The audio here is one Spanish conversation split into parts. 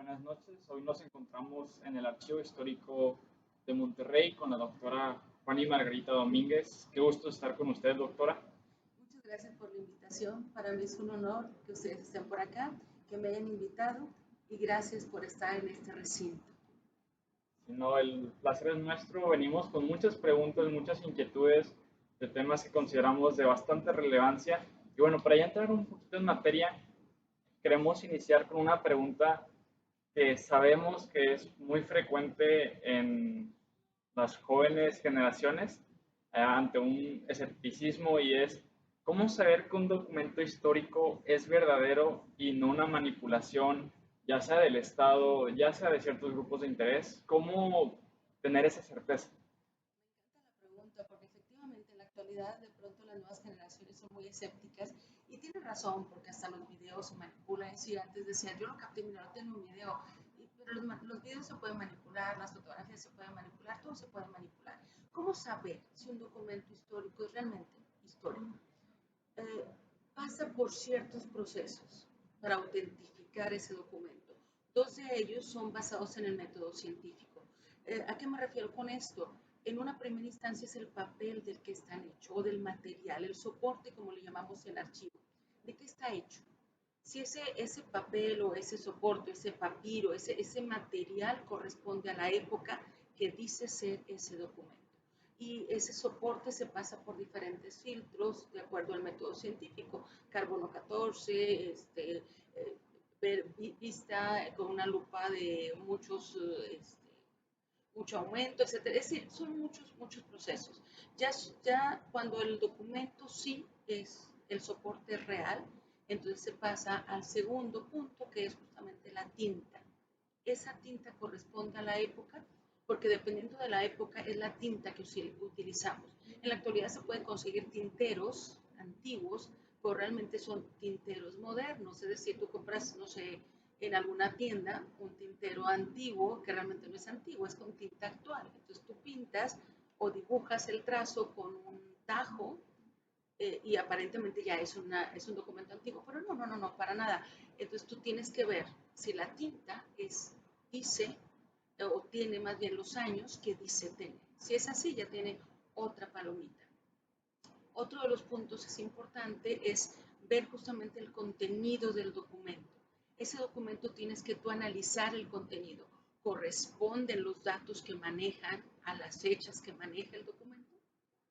buenas noches. Hoy nos encontramos en el Archivo Histórico de Monterrey con la doctora Juana y Margarita Domínguez. Qué gusto estar con usted, doctora. Muchas gracias por la invitación. Para mí es un honor que ustedes estén por acá, que me hayan invitado y gracias por estar en este recinto. No, el placer es nuestro. Venimos con muchas preguntas, muchas inquietudes de temas que consideramos de bastante relevancia. Y bueno, para ya entrar un poquito en materia, queremos iniciar con una pregunta que sabemos que es muy frecuente en las jóvenes generaciones ante un escepticismo, y es cómo saber que un documento histórico es verdadero y no una manipulación, ya sea del Estado, ya sea de ciertos grupos de interés. ¿Cómo tener esa certeza? Me encanta la pregunta porque efectivamente en la actualidad de pronto las nuevas generaciones son muy escépticas y tienen razón porque hasta los videos se manipulan. Sí, antes decían, yo lo capté, mira, no tengo un video, pero los videos se pueden manipular, las fotografías se pueden manipular, todo se puede manipular. ¿Cómo saber si un documento histórico es realmente histórico? eh, Pasa por ciertos procesos para autentificar ese documento. Dos de ellos son basados en el método científico. ¿A qué me refiero con esto? En una primera instancia es el papel del que están hechos o del material, el soporte, como le llamamos el archivo. ¿De qué está hecho? Si ese papel o ese soporte, ese papiro, ese material corresponde a la época que dice ser ese documento. Y ese soporte se pasa por diferentes filtros de acuerdo al método científico, carbono 14, vista con una lupa de mucho aumento, etcétera. Es decir, son muchos procesos. Ya cuando el documento sí es el soporte real, entonces se pasa al segundo punto, que es justamente la tinta. Esa tinta corresponde a la época, porque dependiendo de la época es la tinta que utilizamos. En la actualidad se pueden conseguir tinteros antiguos, pero realmente son tinteros modernos, es decir, tú compras, no sé, en alguna tienda un tintero antiguo que realmente no es antiguo, es con tinta actual. Entonces tú pintas o dibujas el trazo con un tajo y aparentemente ya es un documento antiguo, pero no, para nada. Entonces tú tienes que ver si la tinta dice, o tiene más bien los años que dice tener. Si es así, ya tiene otra palomita. Otro de los puntos es importante es ver justamente el contenido del documento. Ese documento tienes que tú analizar el contenido. ¿Corresponden los datos que manejan a las fechas que maneja el documento?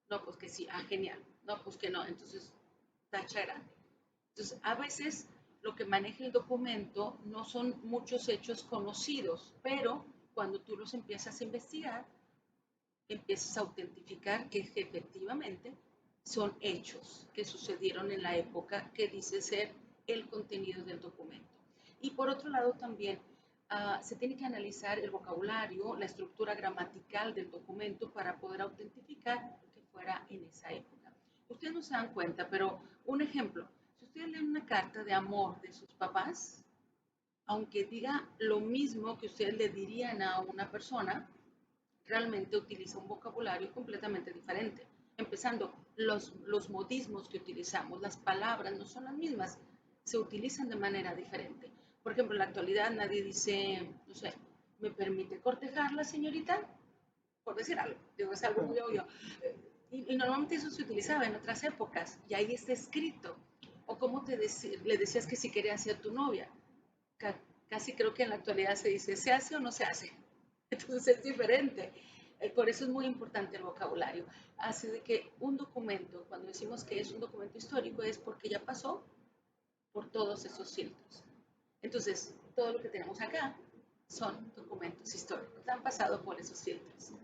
No, pues que sí, genial. No, pues que no, entonces tacha grande. Entonces, a veces lo que maneja el documento no son muchos hechos conocidos, pero cuando tú los empiezas a investigar, empiezas a autentificar que efectivamente son hechos que sucedieron en la época que dice ser el contenido del documento. Y por otro lado también se tiene que analizar el vocabulario, la estructura gramatical del documento para poder autentificar que fuera en esa época. Ustedes no se dan cuenta, pero un ejemplo, si ustedes leen una carta de amor de sus papás, aunque diga lo mismo que ustedes le dirían a una persona, realmente utiliza un vocabulario completamente diferente. Empezando, los modismos que utilizamos, las palabras no son las mismas, se utilizan de manera diferente. Por ejemplo, en la actualidad nadie dice, no sé, ¿me permite cortejarla, señorita? Por decir algo, digo, es algo muy obvio. Y normalmente eso se utilizaba en otras épocas, y ahí está escrito. O cómo le decías que si quería ser tu novia. Casi creo que en la actualidad se dice, ¿se hace o no se hace? Entonces es diferente. Por eso es muy importante el vocabulario. Así de que un documento, cuando decimos que es un documento histórico, es porque ya pasó por todos esos filtros. Entonces, todo lo que tenemos acá son documentos históricos, han pasado por esos filtros.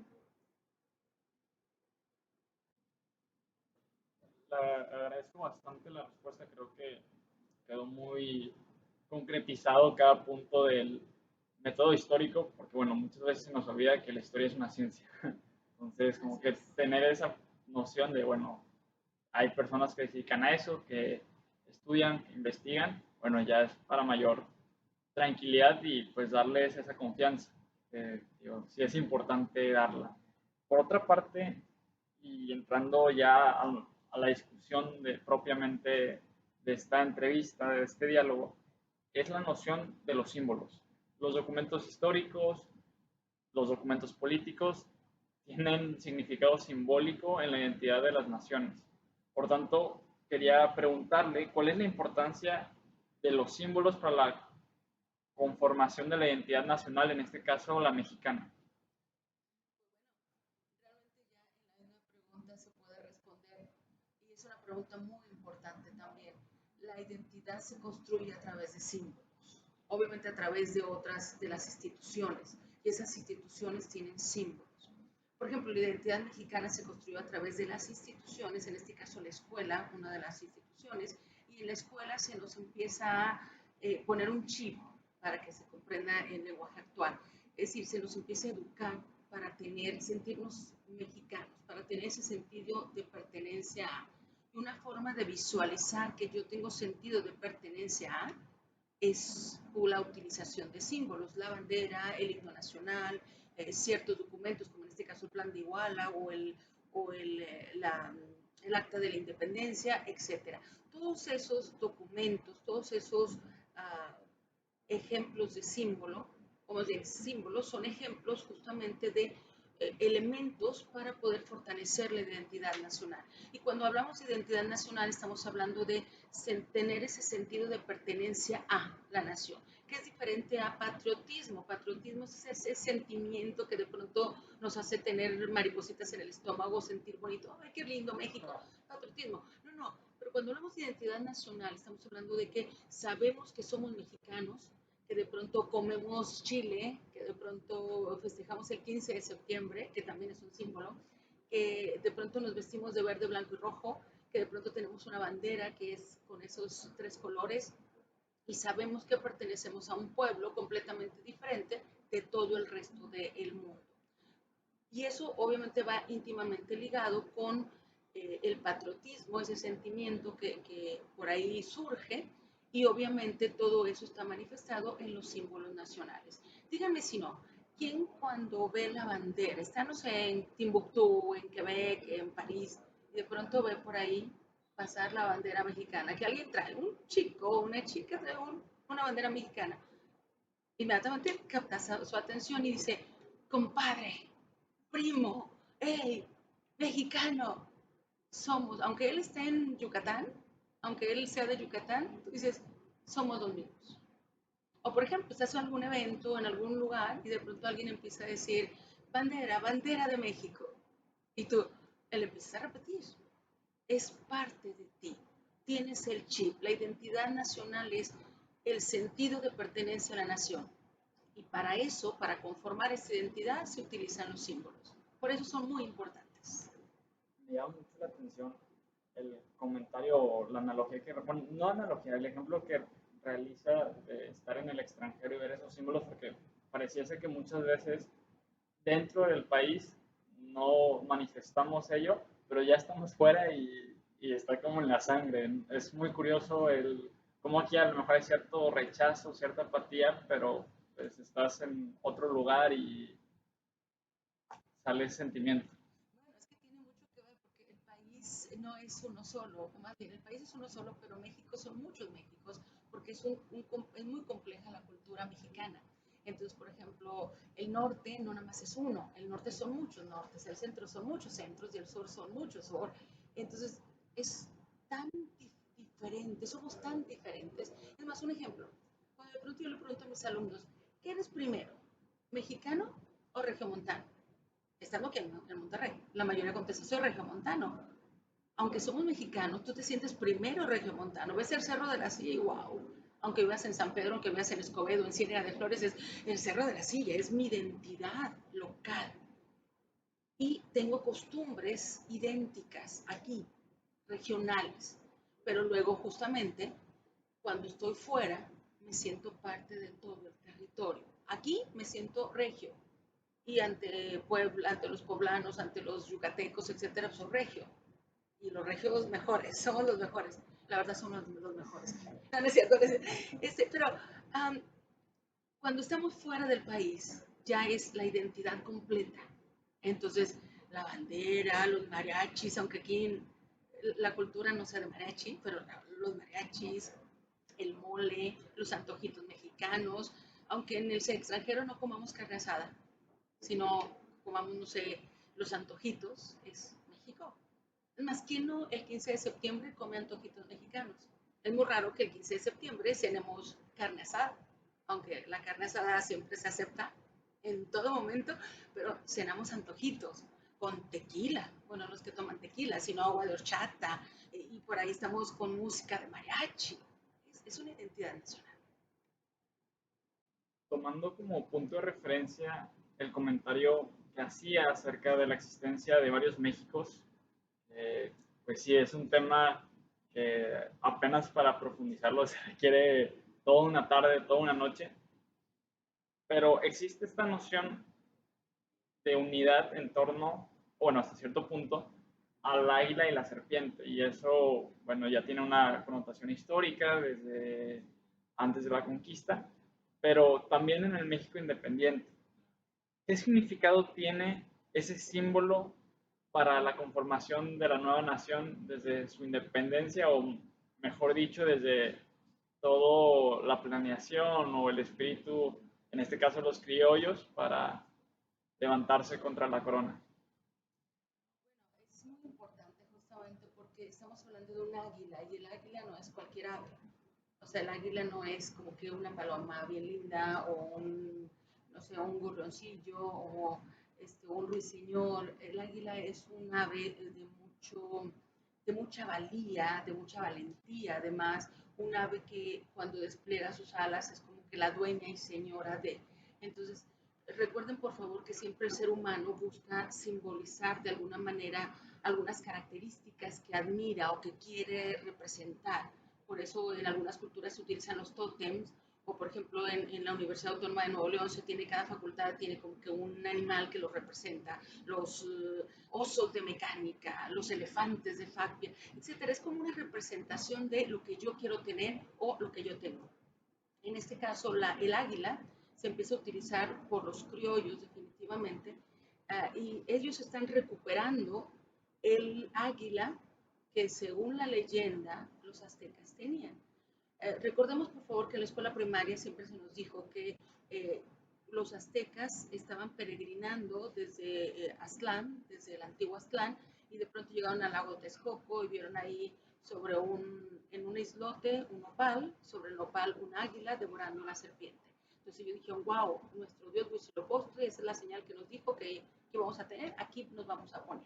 Agradezco bastante la respuesta. Creo que quedó muy concretizado cada punto del método histórico, porque bueno, muchas veces se nos olvida que la historia es una ciencia. Entonces, como que tener esa noción de, bueno, hay personas que se dedican a eso, que estudian, que investigan, bueno, ya es para mayor tranquilidad y pues darles esa confianza. Digo, sí es importante darla. Por otra parte, y entrando ya a la discusión de, propiamente de esta entrevista, de este diálogo, es la noción de los símbolos. Los documentos históricos, los documentos políticos tienen significado simbólico en la identidad de las naciones. Por tanto, quería preguntarle cuál es la importancia de los símbolos para la conformación de la identidad nacional, en este caso la mexicana. Pregunta se puede responder y es una pregunta muy importante también. La identidad se construye a través de símbolos, obviamente a través de otras de las instituciones y esas instituciones tienen símbolos. Por ejemplo, la identidad mexicana se construyó a través de las instituciones, en este caso la escuela, una de las instituciones, y en la escuela se nos empieza a poner un chip para que se comprenda el lenguaje actual. Es decir, se nos empieza a educar para sentirnos mexicanos, para tener ese sentido de pertenencia a. Y una forma de visualizar que yo tengo sentido de pertenencia a es la utilización de símbolos, la bandera, el himno nacional, ciertos documentos, como en este caso el Plan de Iguala el Acta de la Independencia, etc. Todos esos documentos, todos esos uh, ejemplos de símbolo, como de símbolos, son ejemplos justamente de elementos para poder fortalecer la identidad nacional. Y cuando hablamos de identidad nacional estamos hablando de tener ese sentido de pertenencia a la nación, que es diferente a patriotismo. Patriotismo es ese sentimiento que de pronto nos hace tener maripositas en el estómago, sentir bonito, ¡ay, qué lindo México! Patriotismo. No, pero cuando hablamos de identidad nacional estamos hablando de que sabemos que somos mexicanos, que de pronto comemos chile, que de pronto festejamos el 15 de septiembre, que también es un símbolo, que de pronto nos vestimos de verde, blanco y rojo, que de pronto tenemos una bandera que es con esos tres colores y sabemos que pertenecemos a un pueblo completamente diferente de todo el resto del mundo. Y eso obviamente va íntimamente ligado con el patriotismo, ese sentimiento que por ahí surge, y obviamente todo eso está manifestado en los símbolos nacionales. Díganme si no, ¿quién cuando ve la bandera, está no sé, en Timbuktu, en Quebec, en París, y de pronto ve por ahí pasar la bandera mexicana, que alguien trae, un chico o una chica trae una bandera mexicana, inmediatamente capta su atención y dice, compadre, primo, hey, mexicano, somos, aunque él esté en Yucatán, aunque él sea de Yucatán, tú dices, somos los mismos. O por ejemplo, estás en algún evento, en algún lugar, y de pronto alguien empieza a decir, bandera, bandera de México. Y tú, él empieza a repetir, es parte de ti, tienes el chip, la identidad nacional es el sentido de pertenencia a la nación. Y para eso, para conformar esa identidad, se utilizan los símbolos. Por eso son muy importantes. Me llama mucho la atención el comentario o la analogía que, bueno, no analogía, el ejemplo que realiza de estar en el extranjero y ver esos símbolos, porque pareciese que muchas veces dentro del país no manifestamos ello, pero ya estamos fuera y está como en la sangre. Es muy curioso el cómo aquí a lo mejor hay cierto rechazo, cierta apatía, pero pues estás en otro lugar y sale ese sentimiento. Bueno, es que tiene mucho que ver porque el país no es uno solo, o más bien el país es uno solo, pero México son muchos Méxicos, porque es muy compleja la cultura mexicana. Entonces, por ejemplo, el norte no nada más es uno, el norte son muchos nortes, el centro son muchos centros y el sur son muchos sur. Entonces, es tan diferente, somos tan diferentes. Es más, un ejemplo, cuando de pronto yo le pregunto a mis alumnos, ¿qué eres primero? ¿Mexicano o regiomontano? Estando aquí en Monterrey, la mayoría contesta, soy regiomontano. Aunque somos mexicanos, tú te sientes primero regiomontano. Ves el Cerro de la Silla y wow. Aunque vivas en San Pedro, aunque vivas en Escobedo, en Ciénaga de Flores, es el Cerro de la Silla, es mi identidad local. Y tengo costumbres idénticas aquí, regionales. Pero luego, justamente, cuando estoy fuera, me siento parte de todo el territorio. Aquí me siento regio, y ante Puebla, ante los poblanos, ante los yucatecos, etcétera, son regio. Y los regios mejores, somos los mejores. La verdad son los mejores. No, no es cierto, no es cierto. Pero cuando estamos fuera del país, ya es la identidad completa. Entonces, la bandera, los mariachis, aunque aquí la cultura no sea de mariachi, pero los mariachis, el mole, los antojitos mexicanos, aunque en el extranjero no comamos carne asada, sino comamos, no sé, los antojitos, es México. Es más, ¿quién no el 15 de septiembre come antojitos mexicanos? Es muy raro que el 15 de septiembre cenemos carne asada, aunque la carne asada siempre se acepta en todo momento, pero cenamos antojitos con tequila, bueno, los que toman tequila, sino agua de horchata, y por ahí estamos con música de mariachi. Es una identidad nacional. Tomando como punto de referencia el comentario que hacía acerca de la existencia de varios Méxicos, pues sí, es un tema que apenas para profundizarlo se requiere toda una tarde, toda una noche, pero existe esta noción de unidad en torno, bueno, hasta cierto punto, al águila y la serpiente, y eso, bueno, ya tiene una connotación histórica desde antes de la conquista, pero también en el México independiente. ¿Qué significado tiene ese símbolo para la conformación de la nueva nación desde su independencia o, mejor dicho, desde toda la planeación o el espíritu, en este caso los criollos, para levantarse contra la corona? Es muy importante justamente porque estamos hablando de un águila y el águila no es cualquier ave. O sea, el águila no es como que una paloma bien linda o un, no sé, un gorrioncillo o un ruiseñor. El águila es un ave de mucha valía, de mucha valentía. Además, un ave que cuando despliega sus alas es como que la dueña y señora de. Entonces, recuerden por favor que siempre el ser humano busca simbolizar de alguna manera algunas características que admira o que quiere representar. Por eso en algunas culturas se utilizan los tótems, o por ejemplo en la Universidad Autónoma de Nuevo León se tiene, cada facultad tiene como que un animal que lo representa, los osos de mecánica, los elefantes de Facpia, etcétera. Es como una representación de lo que yo quiero tener o lo que yo tengo. En este caso, el águila se empieza a utilizar por los criollos definitivamente, y ellos están recuperando el águila que según la leyenda los aztecas tenían. Recordemos por favor que en la escuela primaria siempre se nos dijo que los aztecas estaban peregrinando desde Aztlán, desde el antiguo Aztlán, y de pronto llegaron al lago de Texcoco y vieron ahí en un islote un nopal, sobre el nopal un águila devorando una serpiente. Entonces ellos dijeron, wow, nuestro dios Huitzilopochtli, esa es la señal que nos dijo que vamos a tener, aquí nos vamos a poner.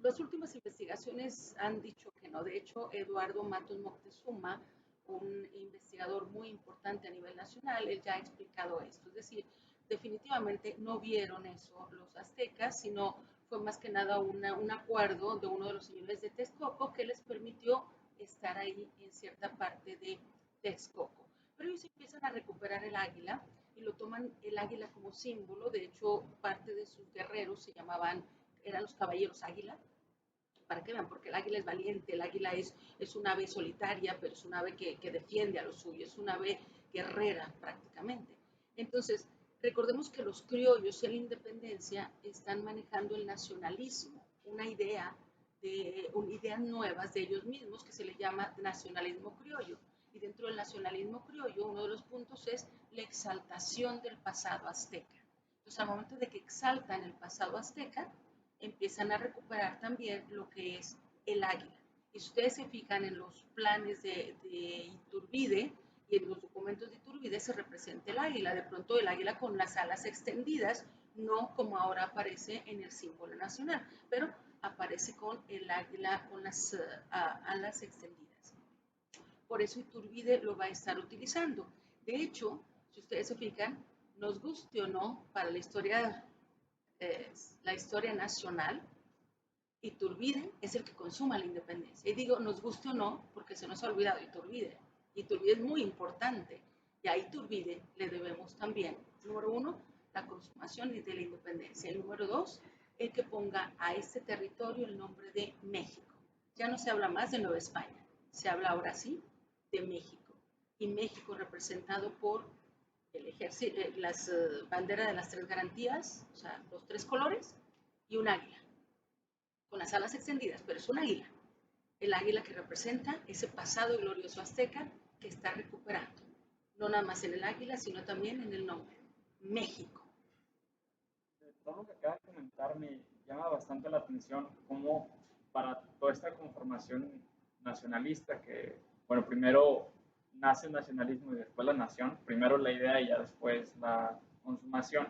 Las últimas investigaciones han dicho que no. De hecho, Eduardo Matos Moctezuma, un investigador muy importante a nivel nacional, él ya ha explicado esto. Es decir, definitivamente no vieron eso los aztecas, sino fue más que nada un acuerdo de uno de los señores de Texcoco que les permitió estar ahí en cierta parte de Texcoco. Pero ellos empiezan a recuperar el águila y lo toman el águila como símbolo. De hecho, parte de sus guerreros eran los caballeros águila, para que vean, porque el águila es valiente, el águila es un ave solitaria, pero es un ave que defiende a lo suyo, es un ave guerrera prácticamente. Entonces, recordemos que los criollos en la independencia están manejando el nacionalismo, ideas nuevas de ellos mismos que se le llama nacionalismo criollo. Y dentro del nacionalismo criollo, uno de los puntos es la exaltación del pasado azteca. Entonces, al momento de que exaltan el pasado azteca, empiezan a recuperar también lo que es el águila. Y si ustedes se fijan en los planes de Iturbide y en los documentos de Iturbide se representa el águila, de pronto el águila con las alas extendidas, no como ahora aparece en el símbolo nacional, pero aparece con el águila con las alas extendidas. Por eso Iturbide lo va a estar utilizando. De hecho, si ustedes se fijan, nos guste o no, para la historia nacional, Iturbide es el que consuma la independencia. Y digo, nos guste o no, porque se nos ha olvidado Iturbide. Iturbide es muy importante. Y a Iturbide le debemos también, número uno, la consumación de la independencia. Y número dos, el que ponga a este territorio el nombre de México. Ya no se habla más de Nueva España, se habla ahora sí de México. Y México representado por el ejército, las banderas de las tres garantías, o sea, los tres colores, y un águila con las alas extendidas, pero es un águila. El águila que representa ese pasado glorioso azteca que está recuperando. no nada más en el águila, sino también en el nombre, México. De todo lo que acaba de comentar me llama bastante la atención cómo para toda esta conformación nacionalista que, bueno, primero nace el nacionalismo y después la nación, primero la idea y ya después la consumación,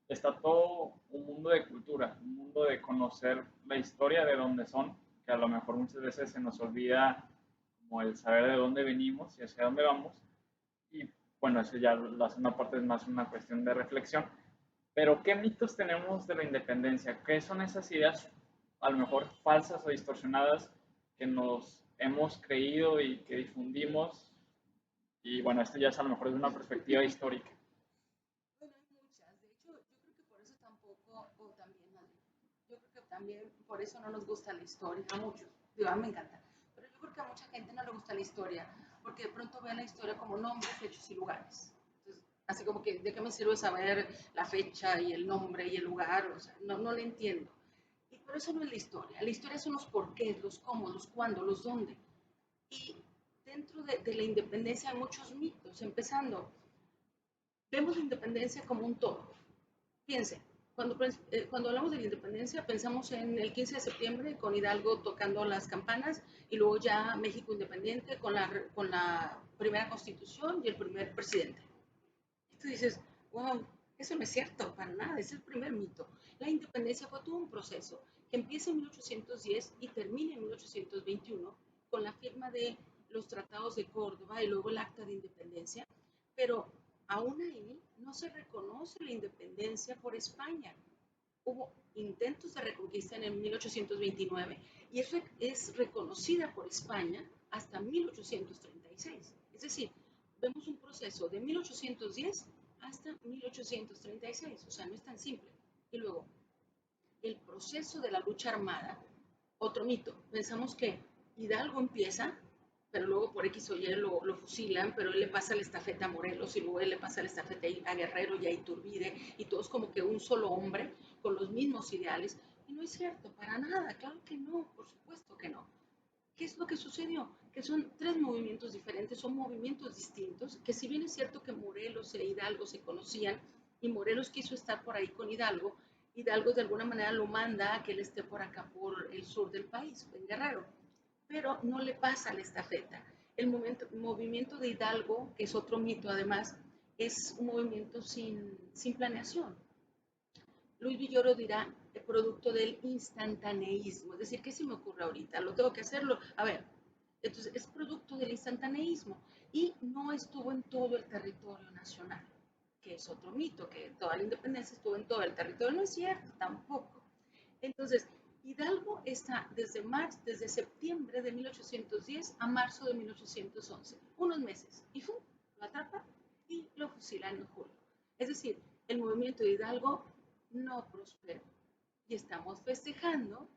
está todo un mundo de cultura, un mundo de conocer la historia de dónde son, que a lo mejor muchas veces se nos olvida como el saber de dónde venimos y hacia dónde vamos. Y bueno, eso ya la segunda parte es más una cuestión de reflexión. Pero, ¿qué mitos tenemos de la independencia? ¿Qué son esas ideas, a lo mejor falsas o distorsionadas, que nos hemos creído y que difundimos? Y bueno, esto ya es a lo mejor desde una perspectiva histórica. Bueno, hay muchas. De hecho, yo creo que por eso tampoco, o también, yo creo que también por eso no nos gusta la historia. A muchos, digo, a mí me encanta. Pero yo creo que a mucha gente no le gusta la historia, porque de pronto ve la historia como nombres, hechos y lugares. Entonces, así como que, ¿de qué me sirve saber la fecha y el nombre y el lugar? O sea, no le entiendo. Y por eso no es la historia. La historia son los porqués, los cómo, los cuándo, los dónde. Y dentro de la independencia hay muchos mitos, empezando. Vemos la independencia como un todo. Piensen, cuando hablamos de la independencia pensamos en el 15 de septiembre con Hidalgo tocando las campanas y luego ya México independiente con la primera constitución y el primer presidente. Y tú dices, wow, eso no es cierto, para nada, es el primer mito. La independencia fue todo un proceso que empieza en 1810 y termina en 1821 con la firma de los tratados de Córdoba y luego el acta de independencia, pero aún ahí no se reconoce la independencia por España. Hubo intentos de reconquista en el 1829 y es reconocida por España hasta 1836. Es decir, vemos un proceso de 1810 hasta 1836, o sea, no es tan simple. Y luego, el proceso de la lucha armada, otro mito. Pensamos que Hidalgo empieza, pero luego por X o Y lo fusilan, pero él le pasa la estafeta a Morelos y luego él le pasa la estafeta a Guerrero y a Iturbide y todos como que un solo hombre con los mismos ideales. Y no es cierto, para nada, claro que no, por supuesto que no. ¿Qué es lo que sucedió? Que son tres movimientos diferentes, son movimientos distintos, que si bien es cierto que Morelos e Hidalgo se conocían y Morelos quiso estar por ahí con Hidalgo, Hidalgo de alguna manera lo manda a que él esté por acá, por el sur del país, en Guerrero, pero no le pasa la estafeta. El movimiento de Hidalgo, que es otro mito además, es un movimiento sin planeación. Luis Villoro dirá el producto del instantaneísmo, es decir, ¿qué se me ocurre ahorita? Lo tengo que hacerlo. A ver, entonces es producto del instantaneísmo y no estuvo en todo el territorio nacional, que es otro mito, que toda la independencia estuvo en todo el territorio. No es cierto, tampoco. Entonces, Hidalgo está desde septiembre de 1810 a marzo de 1811, unos meses, y lo atrapan y lo fusilan en julio. Es decir, el movimiento de Hidalgo no prosperó y estamos festejando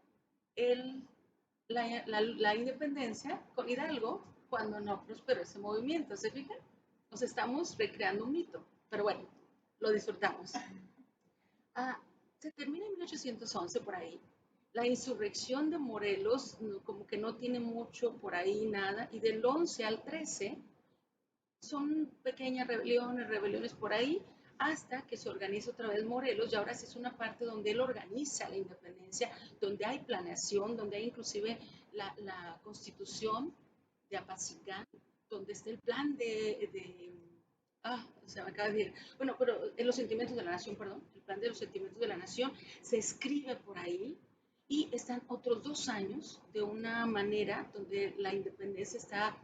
la independencia con Hidalgo cuando no prosperó ese movimiento, ¿se fijan? Nos estamos recreando un mito, pero bueno, lo disfrutamos. Ah, se termina en 1811 por ahí. La insurrección de Morelos como que no tiene mucho por ahí nada, y del 11 al 13 son pequeñas rebeliones por ahí, hasta que se organiza otra vez Morelos, y ahora sí es una parte donde él organiza la independencia, donde hay planeación, donde hay inclusive la constitución de Apatzingán, donde está el plan se me acaba de decir, bueno, pero en los sentimientos de la nación, perdón, el plan de los sentimientos de la nación se escribe por ahí y están otros 2 años de una manera donde la independencia está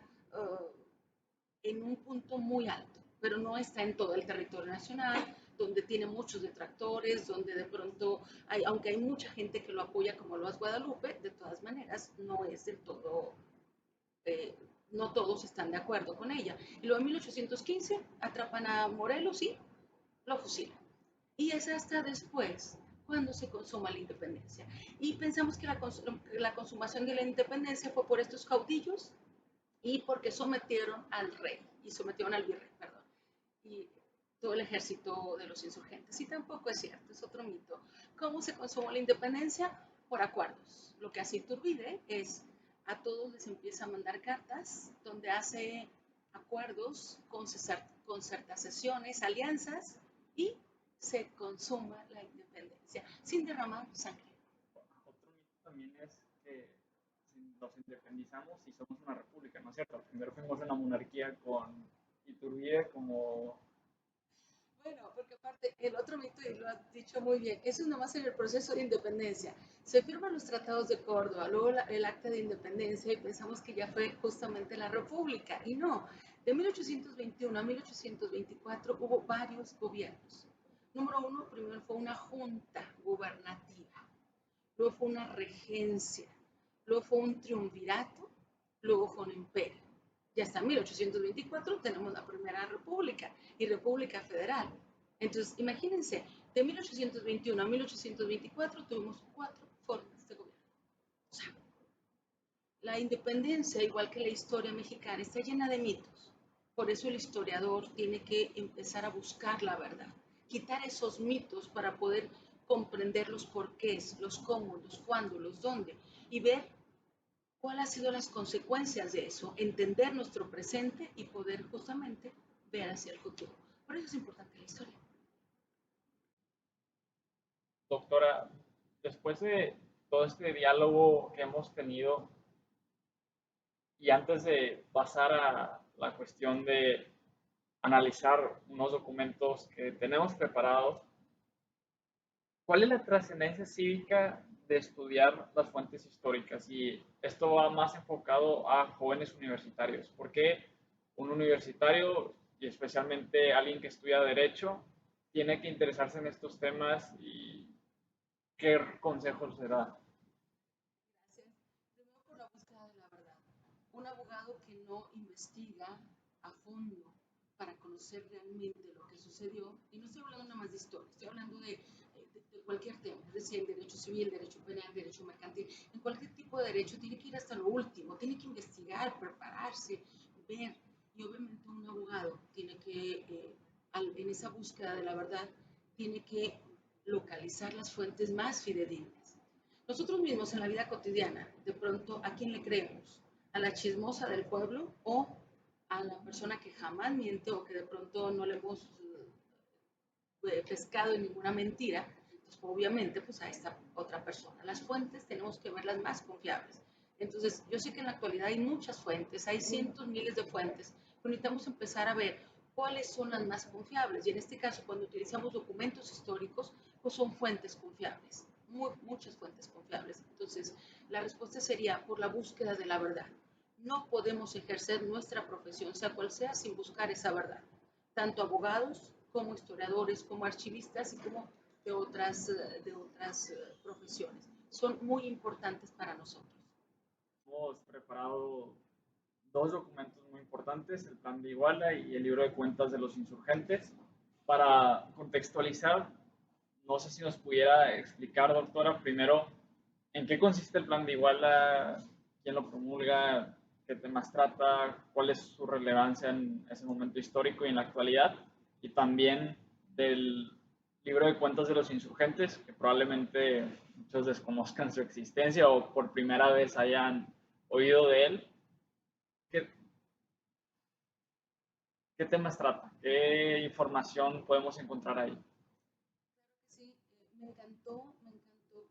en un punto muy alto, pero no está en todo el territorio nacional, donde tiene muchos detractores, donde de pronto hay, aunque hay mucha gente que lo apoya como lo hace Guadalupe, de todas maneras no es del todo, eh, no todos están de acuerdo con ella. Y luego en 1815 atrapan a Morelos y lo fusilan. Y es hasta después cuando se consuma la independencia. Y pensamos que la consumación de la independencia fue por estos caudillos y porque sometieron al rey, y sometieron al virrey, perdón, y todo el ejército de los insurgentes. Y tampoco es cierto, es otro mito. ¿Cómo se consumó la independencia? Por acuerdos. Lo que hace Iturbide es a todos les empieza a mandar cartas donde hace acuerdos con concertaciones, alianzas y se consuma la independencia sin derramar sangre. Otro mito también es que nos independizamos y somos una república, ¿no es cierto? Primero fuimos una monarquía con Iturbide como... Bueno, porque aparte, el otro mito, y lo has dicho muy bien, eso es nomás en el proceso de independencia. Se firman los tratados de Córdoba, luego el acta de independencia y pensamos que ya fue justamente la república. Y no, de 1821 a 1824 hubo varios gobiernos. Número uno, primero fue una junta gubernativa, luego fue una regencia, luego fue un triunvirato, luego fue un imperio. Y hasta 1824 tenemos la primera república y república federal. Entonces, imagínense, de 1821 a 1824 tuvimos 4 formas de gobierno. O sea, la independencia, igual que la historia mexicana, está llena de mitos. Por eso el historiador tiene que empezar a buscar la verdad, quitar esos mitos para poder comprender los porqués, los cómo, los cuándo, los dónde y ver cuáles han sido las consecuencias de eso, entender nuestro presente y poder justamente ver hacia el futuro. Por eso es importante la historia. Doctora, después de todo este diálogo que hemos tenido y antes de pasar a la cuestión de analizar unos documentos que tenemos preparados, ¿cuál es la trascendencia cívica de estudiar las fuentes históricas? Y esto va más enfocado a jóvenes universitarios. ¿Por qué un universitario, y especialmente alguien que estudia Derecho, tiene que interesarse en estos temas y qué consejos se da? Gracias. Primero por la búsqueda de la verdad. Un abogado que no investiga a fondo para conocer realmente lo que sucedió, y no estoy hablando nada más de historia, estoy hablando de cualquier tema, es decir, derecho civil, derecho penal, derecho mercantil, en cualquier tipo de derecho tiene que ir hasta lo último, tiene que investigar, prepararse, ver, y obviamente un abogado tiene que, en esa búsqueda de la verdad, tiene que localizar las fuentes más fidedignas. Nosotros mismos en la vida cotidiana, de pronto, ¿a quién le creemos? ¿A la chismosa del pueblo o a la persona que jamás miente o que de pronto no le hemos pescado en ninguna mentira? Entonces, obviamente, pues a esta otra persona. Las fuentes tenemos que verlas más confiables. Entonces, yo sé que en la actualidad hay muchas fuentes, hay cientos, miles de fuentes, pero necesitamos empezar a ver cuáles son las más confiables. Y en este caso, cuando utilizamos documentos históricos, pues son fuentes confiables, muchas fuentes confiables. Entonces, la respuesta sería por la búsqueda de la verdad. No podemos ejercer nuestra profesión, sea cual sea, sin buscar esa verdad. Tanto abogados como historiadores, como archivistas y como de otras profesiones. Son muy importantes para nosotros. Hemos preparado dos documentos muy importantes, el Plan de Iguala y el libro de cuentas de los insurgentes. Para contextualizar, no sé si nos pudiera explicar, doctora, primero, en qué consiste el Plan de Iguala, quién lo promulga, qué temas trata, cuál es su relevancia en ese momento histórico y en la actualidad, y también del libro de cuentas de los insurgentes, que probablemente muchos desconozcan su existencia o por primera vez hayan oído de él. ¿Qué, qué temas trata? ¿Qué información podemos encontrar ahí? Sí, me encantó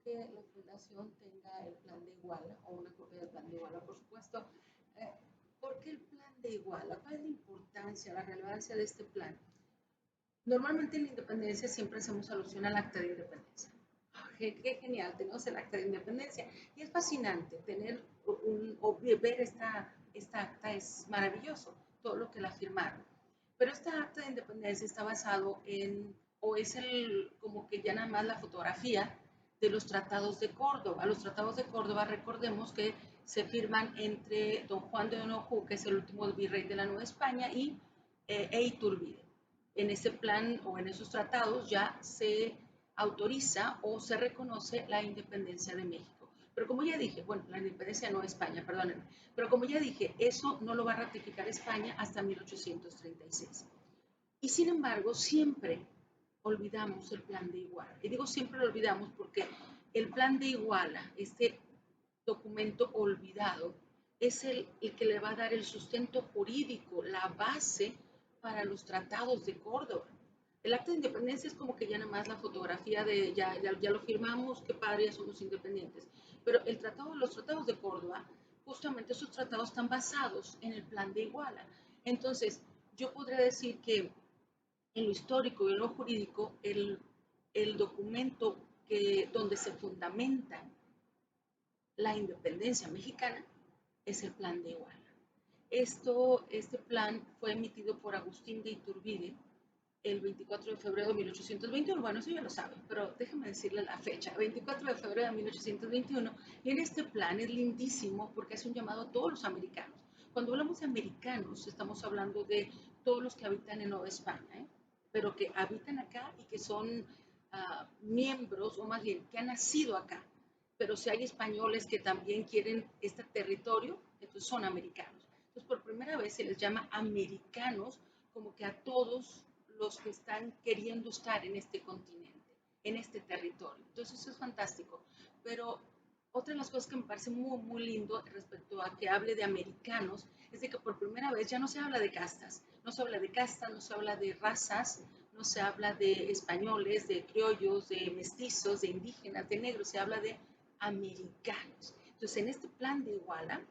que la fundación tenga el plan de Iguala o una copia del plan de Iguala, por supuesto. Eh, ¿Por qué el plan de Iguala? ¿Cuál es la importancia, la relevancia de este plan? Normalmente en la independencia siempre hacemos alusión al acta de independencia. Qué genial, tenemos el acta de independencia. Y es fascinante o ver esta acta, es maravilloso, todo lo que la firmaron. Pero esta acta de independencia está basado o es como que ya nada más la fotografía de los tratados de Córdoba. Los tratados de Córdoba, recordemos que se firman entre don Juan de Onojú, que es el último virrey de la Nueva España, e Iturbide. En ese plan o en esos tratados ya se autoriza o se reconoce la independencia de México. Pero como ya dije, bueno, la independencia no de España, perdónenme, pero como ya dije, eso no lo va a ratificar España hasta 1836. Y sin embargo, siempre olvidamos el plan de Iguala. Y digo siempre lo olvidamos porque el plan de Iguala, este documento olvidado, es el que le va a dar el sustento jurídico, la base para los tratados de Córdoba. El acta de independencia es como que ya nada más la fotografía de ya lo firmamos, qué padre, ya somos independientes. Pero los tratados de Córdoba, justamente esos tratados están basados en el plan de Iguala. Entonces, yo podría decir que en lo histórico y en lo jurídico, el documento donde se fundamenta la independencia mexicana es el plan de Iguala. Este plan fue emitido por Agustín de Iturbide el 24 de febrero de 1821, bueno, eso ya lo saben, pero déjame decirle la fecha, 24 de febrero de 1821, y en este plan es lindísimo porque hace un llamado a todos los americanos. Cuando hablamos de americanos, estamos hablando de todos los que habitan en Nueva España, pero que habitan acá y que son miembros, o más bien, que han nacido acá. Pero si hay españoles que también quieren este territorio, entonces son americanos. Entonces, por primera vez se les llama americanos como que a todos los que están queriendo estar en este continente, en este territorio. Entonces eso es fantástico. Pero otra de las cosas que me parece muy, muy lindo respecto a que hable de americanos es de que por primera vez ya no se habla de castas, no se habla de castas, no se habla de razas, no se habla de españoles, de criollos, de mestizos, de indígenas, de negros, se habla de americanos. Entonces en este plan de Iguala,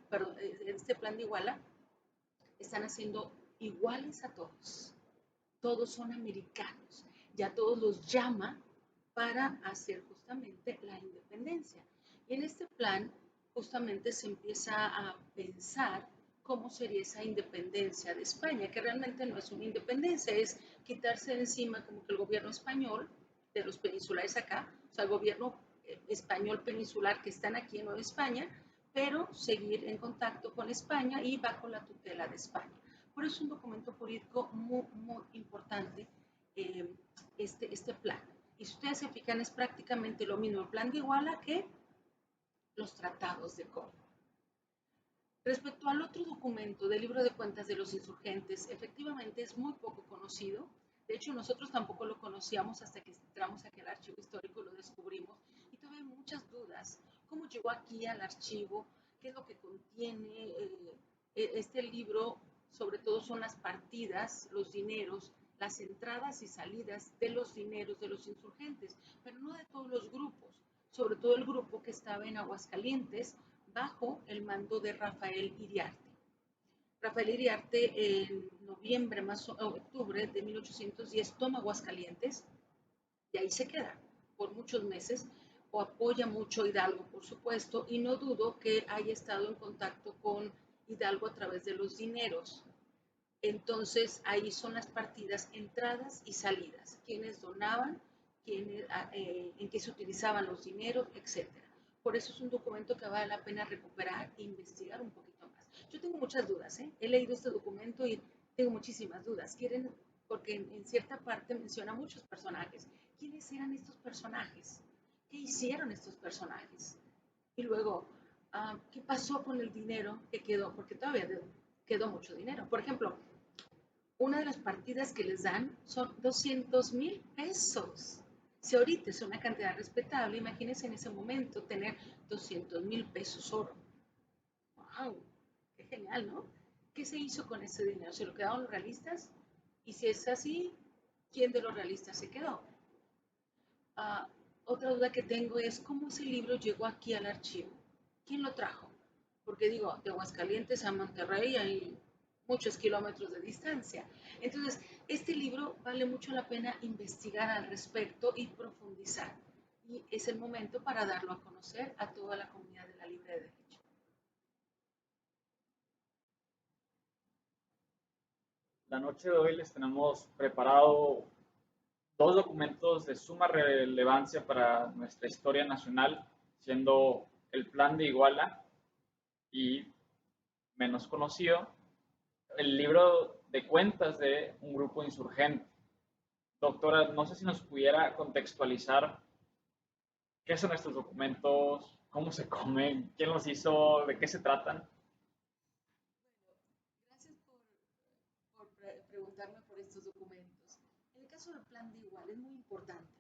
están haciendo iguales a todos. Todos son americanos, ya todos los llama para hacer justamente la independencia. Y en este plan justamente se empieza a pensar cómo sería esa independencia de España, que realmente no es una independencia, es quitarse de encima como que el gobierno español de los peninsulares acá, o sea, el gobierno español peninsular que están aquí en Nueva España, pero seguir en contacto con España y bajo la tutela de España. Por eso es un documento jurídico muy, muy importante, eh, este plan. Y si ustedes se fijan, es prácticamente lo mismo el plan de Iguala que los tratados de Córdoba. Respecto al otro documento del libro de cuentas de los insurgentes, efectivamente es muy poco conocido. De hecho, nosotros tampoco lo conocíamos hasta que entramos aquí al archivo histórico y lo descubrimos. Y todavía hay muchas dudas. ¿Cómo llegó aquí al archivo? ¿Qué es lo que contiene? Este libro, sobre todo, son las partidas, los dineros, las entradas y salidas de los dineros de los insurgentes, pero no de todos los grupos, sobre todo el grupo que estaba en Aguascalientes, bajo el mando de Rafael Iriarte. Rafael Iriarte en noviembre, más octubre de 1810 toma Aguascalientes y ahí se queda por muchos meses, o apoya mucho a Hidalgo, por supuesto, y no dudo que haya estado en contacto con Hidalgo a través de los dineros. Entonces ahí son las partidas, entradas y salidas, quienes donaban, en qué se utilizaban los dineros, etcétera. Por eso es un documento que vale la pena recuperar e investigar un poquito más. Yo tengo muchas dudas, ¿eh? He leído este documento y tengo muchísimas dudas. Quieren, porque en cierta parte menciona muchos personajes. ¿Quiénes eran estos personajes? ¿Qué hicieron estos personajes? Y luego, ¿qué pasó con el dinero que quedó? Porque todavía quedó mucho dinero. Por ejemplo, una de las partidas que les dan son 200,000 pesos. Si ahorita es una cantidad respetable, imagínense en ese momento tener 200,000 pesos oro. ¡Wow! ¡Qué genial!, ¿no? ¿Qué se hizo con ese dinero? ¿Se lo quedaron los realistas? Y si es así, ¿quién de los realistas se quedó? Ah, otra duda que tengo es cómo ese libro llegó aquí al archivo. ¿Quién lo trajo? Porque digo, de Aguascalientes a Monterrey hay muchos kilómetros de distancia. Entonces, este libro vale mucho la pena investigar al respecto y profundizar. Y es el momento para darlo a conocer a toda la comunidad de la Libre de Derecho. La noche de hoy les tenemos preparado dos documentos de suma relevancia para nuestra historia nacional, siendo el Plan de Iguala y, menos conocido, el libro de cuentas de un grupo insurgente. Doctora, no sé si nos pudiera contextualizar qué son estos documentos, cómo se comen, quién los hizo, de qué se tratan. Gracias por preguntarme por estos documentos. En el caso del Plan de Iguala es muy importante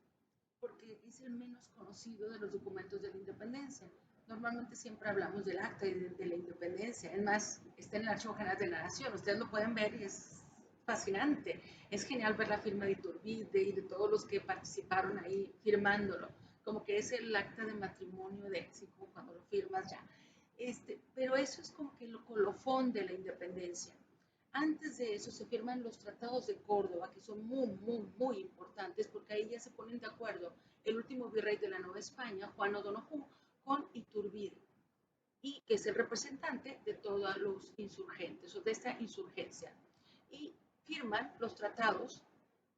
porque es el menos conocido de los documentos de la independencia. Normalmente siempre hablamos del acta y de la independencia. Es más, está en el Archivo General de la Nación. Ustedes lo pueden ver y es fascinante. Es genial ver la firma de Iturbide y de todos los que participaron ahí firmándolo. Como que es el acta de matrimonio de así como cuando lo firmas ya. Pero eso es como que lo colofón de la independencia. Antes de eso se firman los tratados de Córdoba, que son muy, muy, muy importantes, porque ahí ya se ponen de acuerdo el último virrey de la Nueva España, Juan O'Donoghue, con Iturbide, y que es el representante de todos los insurgentes o de esta insurgencia. Y firman los tratados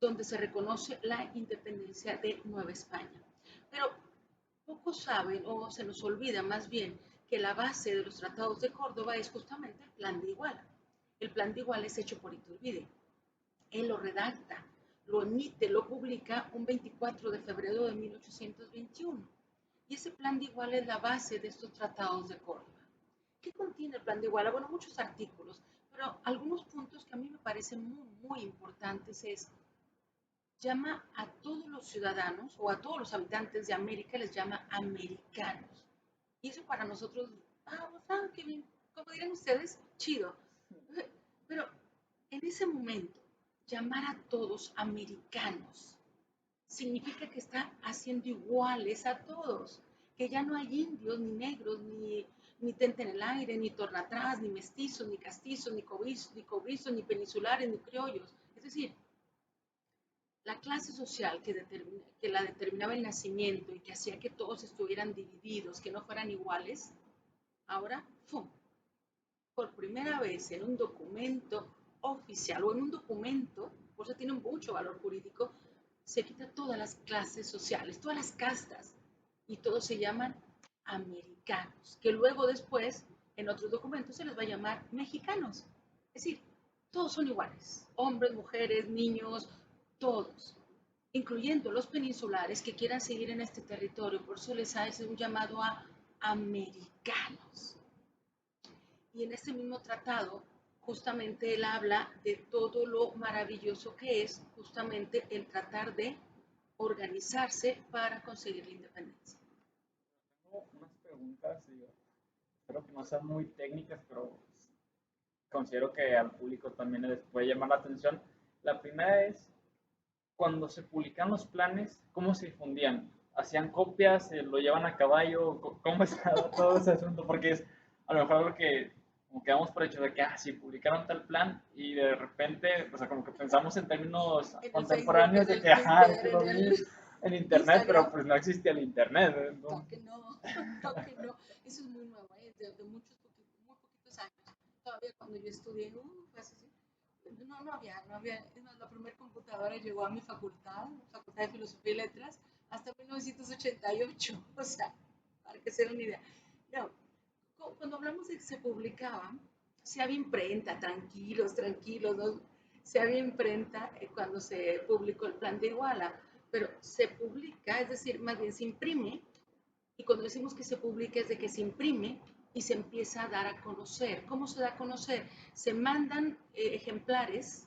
donde se reconoce la independencia de Nueva España. Pero pocos saben, o se nos olvida más bien, que la base de los tratados de Córdoba es justamente el Plan de Iguala. El Plan de Iguala es hecho por Iturbide. Él lo redacta, lo emite, lo publica un 24 de febrero de 1821. Y ese Plan de Iguala es la base de estos tratados de Córdoba. ¿Qué contiene el Plan de Iguala? Bueno, muchos artículos, pero algunos puntos que a mí me parecen muy, muy importantes es, llama a todos los ciudadanos o a todos los habitantes de América, les llama americanos. Y eso para nosotros, qué bien, como dirían ustedes, chido. Pero en ese momento, llamar a todos americanos significa que está haciendo iguales a todos, que ya no hay indios, ni negros, ni tente en el aire, ni torna atrás, ni mestizos, ni castizos, ni cobrizos, ni peninsulares, ni criollos. Es decir, la clase social que la determinaba el nacimiento y que hacía que todos estuvieran divididos, que no fueran iguales, ahora, ¡fum!, por primera vez en un documento oficial o en un documento, por eso tiene mucho valor jurídico, se quita todas las clases sociales, todas las castas, y todos se llaman americanos, que luego después en otros documentos se les va a llamar mexicanos. Es decir, todos son iguales, hombres, mujeres, niños, todos, incluyendo los peninsulares que quieran seguir en este territorio, por eso les hace un llamado a americanos. Y en este mismo tratado, justamente él habla de todo lo maravilloso que es justamente el tratar de organizarse para conseguir la independencia. Tengo unas preguntas, digo, espero que no sean muy técnicas, pero considero que al público también les puede llamar la atención. La primera es, cuando se publican los planes, ¿cómo se difundían? ¿Hacían copias? ¿Lo llevan a caballo? ¿Cómo estaba todo ese asunto? Porque es a lo mejor lo que como quedamos por hecho de que, si publicaron tal plan y de repente, o sea, como que pensamos en términos En el contemporáneos Facebook, en de el que, Twitter, que lo en vi el en internet, pero Instagram. pues no existía el internet. No, que no, no, que no. Eso es muy nuevo, de muchos muy poquitos años. Todavía cuando yo estudié, pues, no había, es más, la primera computadora llegó a mi facultad, Facultad de Filosofía y Letras, hasta 1988, o sea, para que se den una idea. No, cuando hablamos de que se publicaba, se había imprenta, tranquilos, tranquilos, ¿no? Se había imprenta cuando se publicó el Plan de Iguala, pero se publica, es decir, más bien se imprime, y cuando decimos que se publica es de que se imprime y se empieza a dar a conocer. ¿Cómo se da a conocer? Se mandan ejemplares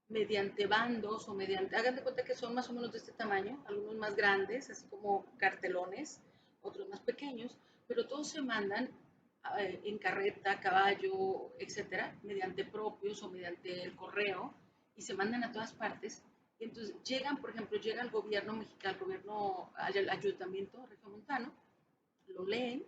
mediante bandos o mediante, hagan de cuenta que son más o menos de este tamaño, algunos más grandes, así como cartelones, otros más pequeños, pero todos se mandan en carreta, caballo, etcétera, mediante propios o mediante el correo, y se mandan a todas partes. Y entonces llegan, por ejemplo, llega el gobierno mexicano, al ayuntamiento regiomontano, lo leen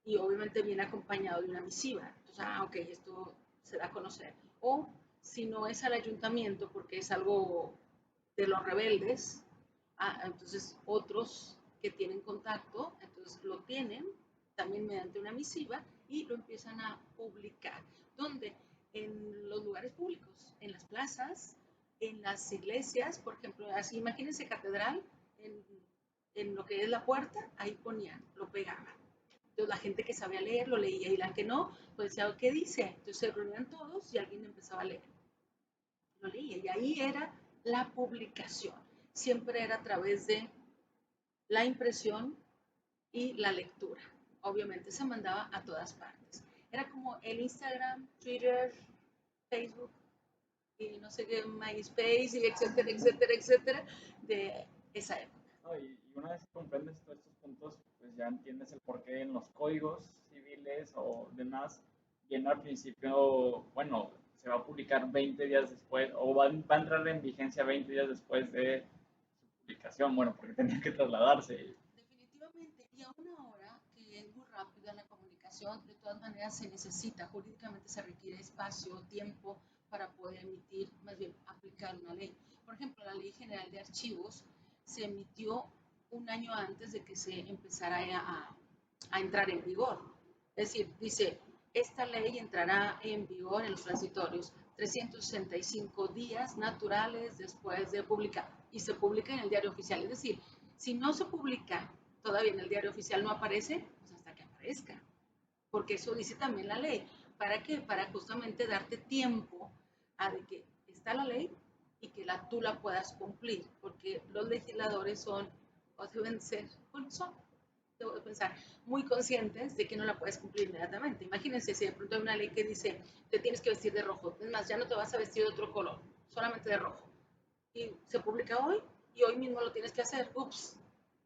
y obviamente viene acompañado de una misiva. Entonces, ok, esto se da a conocer. O si no es al ayuntamiento porque es algo de los rebeldes, entonces otros que tienen contacto, entonces lo tienen también mediante una misiva y lo empiezan a publicar. ¿Dónde? En los lugares públicos, en las plazas, en las iglesias, por ejemplo, así imagínense catedral, en lo que es la puerta, ahí ponían, lo pegaban. Entonces la gente que sabía leer lo leía y la que no, pues decía, ¿qué dice? Entonces se reunían todos y alguien empezaba a leer. Lo leía y ahí era la publicación. Siempre era a través de la impresión y la lectura. Obviamente se mandaba a todas partes. Era como el Instagram, Twitter, Facebook y no sé qué, MySpace y etcétera, etcétera, etcétera, de esa época. Y una vez que comprendes todos estos puntos, pues ya entiendes el porqué en los códigos civiles o demás, viene al principio, bueno, se va a publicar 20 días después, o va a entrar en vigencia 20 días después de su publicación, bueno, porque tenía que trasladarse. Definitivamente, y aún ahora que es muy rápida la comunicación, de todas maneras se necesita, jurídicamente se requiere espacio, tiempo para poder emitir, más bien aplicar una ley. Por ejemplo, la Ley General de Archivos se emitió un año antes de que se empezara a entrar en vigor. Es decir, dice, esta ley entrará en vigor en los transitorios 365 días naturales después de publicar y se publica en el diario oficial. Es decir, si no se publica todavía en el diario oficial, no aparece, pues hasta que aparezca, porque eso dice también la ley. ¿Para qué? Para justamente darte tiempo a de que está la ley y que tú la puedas cumplir, porque los legisladores son, o deben ser, bueno, son, debo de pensar, muy conscientes de que no la puedes cumplir inmediatamente. Imagínense si de pronto hay una ley que dice, te tienes que vestir de rojo, es más, ya no te vas a vestir de otro color, solamente de rojo, y se publica hoy, y hoy mismo lo tienes que hacer, ups,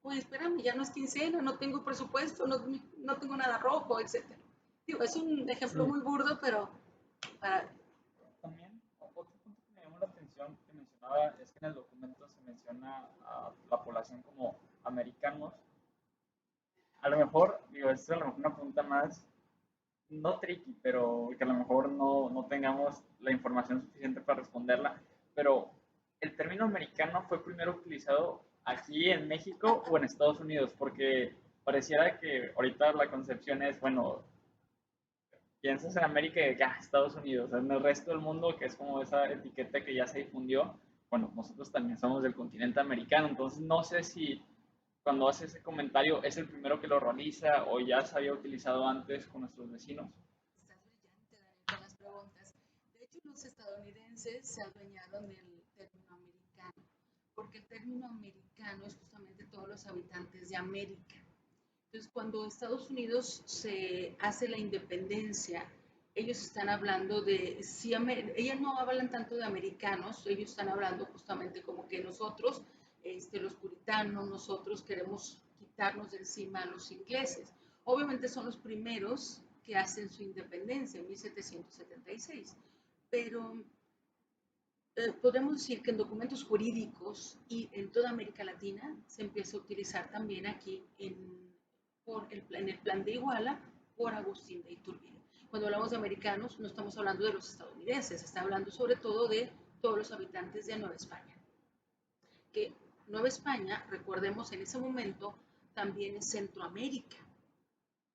pues espérame, ya no es quincena, no tengo presupuesto, no tengo nada rojo, etcétera. Digo, es un ejemplo Sí. muy burdo, pero para... También, otro punto que me llamó la atención que mencionaba es que en el documento se menciona a la población como americanos. A lo mejor, digo, esto es a lo mejor una pregunta más, no tricky, pero que a lo mejor no tengamos la información suficiente para responderla, pero ¿el término americano fue primero utilizado aquí en México o en Estados Unidos? Porque pareciera que ahorita la concepción es, bueno, piensas en América y ya, Estados Unidos, en el resto del mundo, que es como esa etiqueta que ya se difundió, bueno, nosotros también somos del continente americano, entonces no sé si cuando hace ese comentario es el primero que lo realiza o ya se había utilizado antes con nuestros vecinos. Estás brillante, Daniel, con las preguntas. De hecho, los estadounidenses se adueñaron del término americano, porque el término americano es justamente todos los habitantes de América. Entonces, cuando Estados Unidos se hace la independencia, ellos están hablando de, si ellos no hablan tanto de americanos, ellos están hablando justamente como que nosotros, los puritanos, nosotros queremos quitarnos de encima a los ingleses. Obviamente son los primeros que hacen su independencia en 1776, pero podemos decir que en documentos jurídicos y en toda América Latina se empieza a utilizar también aquí en el plan de Iguala por Agustín de Iturbide. Cuando hablamos de americanos no estamos hablando de los estadounidenses, está hablando sobre todo de todos los habitantes de Nueva España. Que Nueva España, recordemos en ese momento, también es Centroamérica.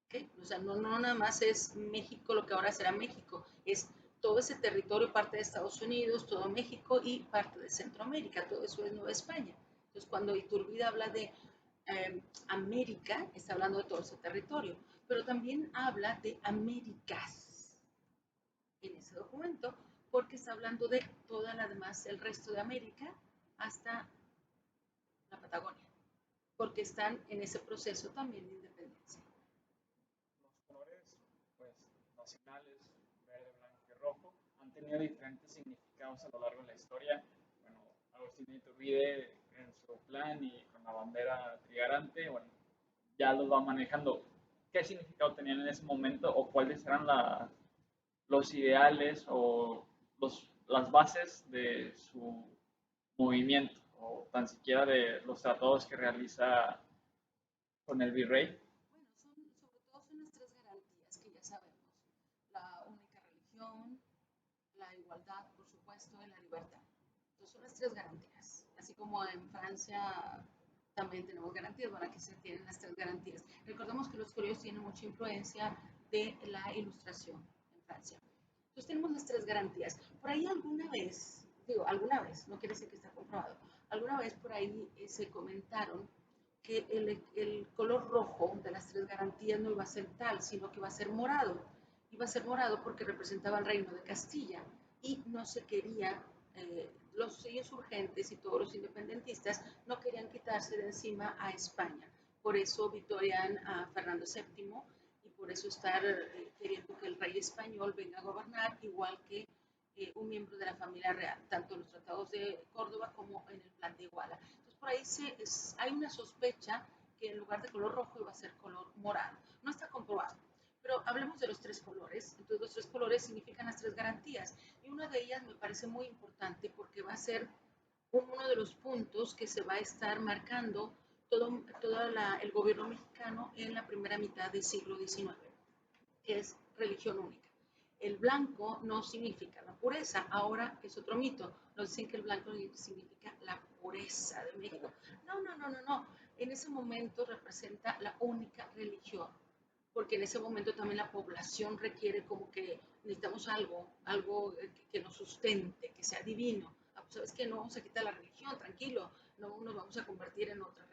¿Okay? O sea, no nada más es México lo que ahora será México, es todo ese territorio, parte de Estados Unidos, todo México y parte de Centroamérica, todo eso es Nueva España. Entonces, cuando Iturbide habla de América, está hablando de todo ese territorio, pero también habla de Américas en ese documento, porque está hablando de toda la demás, el resto de América hasta la Patagonia, porque están en ese proceso también de independencia. Los colores pues, nacionales, verde, blanco y rojo, han tenido diferentes significados a lo largo de la historia. Bueno, Agustín de Iturbide en su plan y con la bandera trigarante, bueno, ya los va manejando. ¿Qué significado tenían en ese momento o cuáles eran los ideales o las bases de su movimiento o tan siquiera de los tratados que realiza con el virrey? Bueno, sobre todo son las tres garantías que ya sabemos. La única religión, la igualdad, por supuesto, y la libertad. Entonces son las tres garantías. Así como en Francia también tenemos garantías, bueno, aquí se tienen las tres garantías. Recordemos que los criollos tienen mucha influencia de la ilustración en Francia. Entonces tenemos las tres garantías. Por ahí alguna vez, digo, alguna vez, no quiere decir que está comprobado, alguna vez por ahí se comentaron que el color rojo de las tres garantías no iba a ser tal, sino que iba a ser morado. Iba a ser morado porque representaba el reino de Castilla y no se quería, los insurgentes y todos los independentistas no querían quitarse de encima a España. Por eso victorian a Fernando VII y por eso estar queriendo que el rey español venga a gobernar, igual que un miembro de la familia real, tanto en los tratados de Córdoba como en el plan de Iguala. Entonces, por ahí hay una sospecha que en lugar de color rojo iba a ser color morado. No está comprobado, Pero hablemos de los tres colores. Entonces, los tres colores significan las tres garantías. Y una de ellas me parece muy importante porque va a ser uno de los puntos que se va a estar marcando todo el gobierno mexicano en la primera mitad del siglo XIX, que es religión única. El blanco no significa la pureza, ahora es otro mito. Nos dicen que el blanco significa la pureza de México. No, no, no, no, no. En ese momento representa la única religión, porque en ese momento también la población requiere como que necesitamos algo que nos sustente, que sea divino. Ah, pues, ¿sabes qué? No vamos a quitar la religión, tranquilo, no nos vamos a convertir en otra,